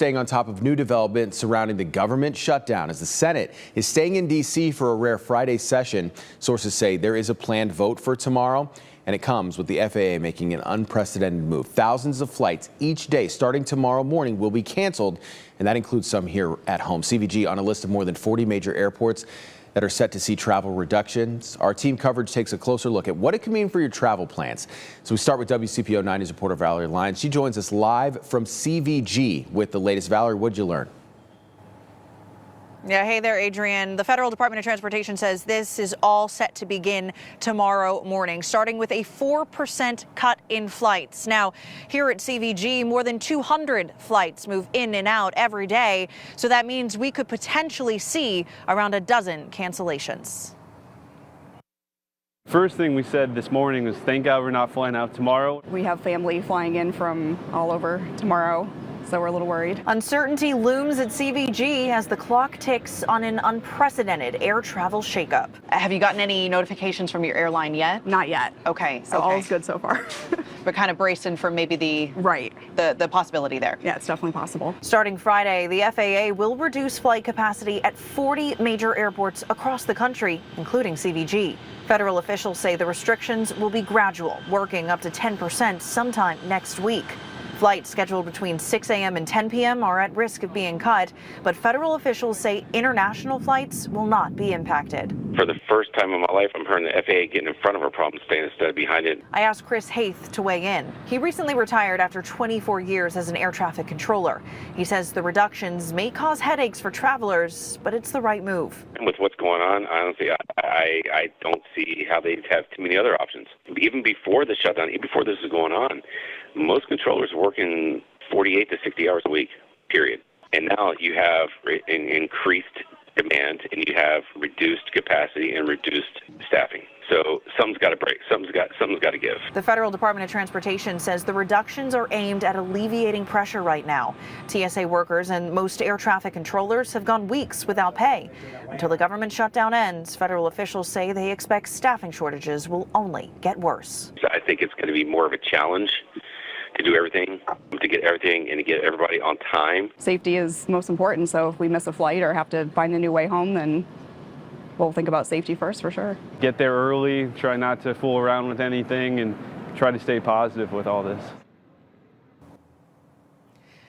staying on top of new developments surrounding the government shutdown as the Senate is staying in D.C. for a rare Friday session. Sources say there is a planned vote for tomorrow, and it comes with the FAA making an unprecedented move. Thousands of flights each day starting tomorrow morning will be canceled, and that includes some here at home. CVG on a list of more than 40 major airports that are set to see travel reductions. Our team coverage takes a closer look at what it could mean for your travel plans. So we start with WCPO 9 News reporter Valerie Lyons. She joins us live from CVG with the latest. Valerie, what'd you learn? Yeah, hey there, Adrian. The Federal Department of Transportation says this is all set to begin tomorrow morning, starting with a 4% cut in flights. Now, here at CVG, more than 200 flights move in and out every day, so that means we could potentially see around a dozen cancellations. First thing we said this morning was thank God we're not flying out tomorrow. We have family flying in from all over tomorrow, so we're a little worried. Uncertainty looms at CVG as the clock ticks on an unprecedented air travel shakeup. Have you gotten any notifications from your airline yet? Not yet. Okay. So all is good so far. But kind of bracing for maybe the possibility there. Yeah, it's definitely possible. Starting Friday, the FAA will reduce flight capacity at 40 major airports across the country, including CVG. Federal officials say the restrictions will be gradual, working up to 10% sometime next week. Flights scheduled between 6 a.m. and 10 p.m. are at risk of being cut, but federal officials say international flights will not be impacted. For the first time in my life, I'm hearing the FAA getting in front of our problem, staying instead of behind it. I asked Chris Haith to weigh in. He recently retired after 24 years as an air traffic controller. He says the reductions may cause headaches for travelers, but it's the right move. And with what's going on, honestly, I don't see how they have too many other options. Even before the shutdown, even before this is going on, most controllers are working 48 to 60 hours a week, period. And now you have increased demand and you have reduced capacity and reduced staffing. So something's got to break. Something's got to give. The Federal Department of Transportation says the reductions are aimed at alleviating pressure right now. TSA workers and most air traffic controllers have gone weeks without pay. Until the government shutdown ends, federal officials say they expect staffing shortages will only get worse. So I think it's going to be more of a challenge to do everything, to get everything and to get everybody on time. Safety is most important, so if we miss a flight or have to find a new way home, then we'll think about safety first for sure. Get there early, try not to fool around with anything, and try to stay positive with all this.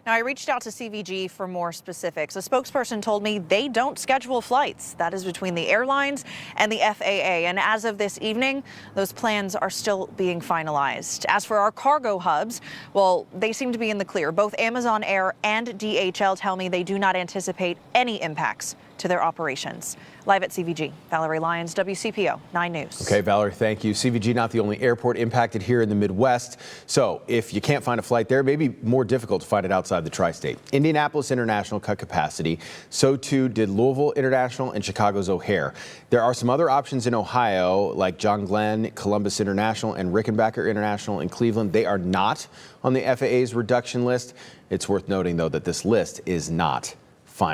Now, I reached out to CVG for more specifics. A spokesperson told me they don't schedule flights. That is between the airlines and the FAA. And as of this evening, those plans are still being finalized. As for our cargo hubs, well, they seem to be in the clear. Both Amazon Air and DHL tell me they do not anticipate any impacts to their operations. Live at CVG, Valerie Lyons, WCPO 9 News. Okay, Valerie, thank you. CVG not the only airport impacted here in the Midwest. So if you can't find a flight there, it may be more difficult to find it outside the tri-state. Indianapolis International cut capacity. So too did Louisville International and Chicago's O'Hare. There are some other options in Ohio, like John Glenn, Columbus International, and Rickenbacker International in Cleveland. They are not on the FAA's reduction list. It's worth noting, though, that this list is not final.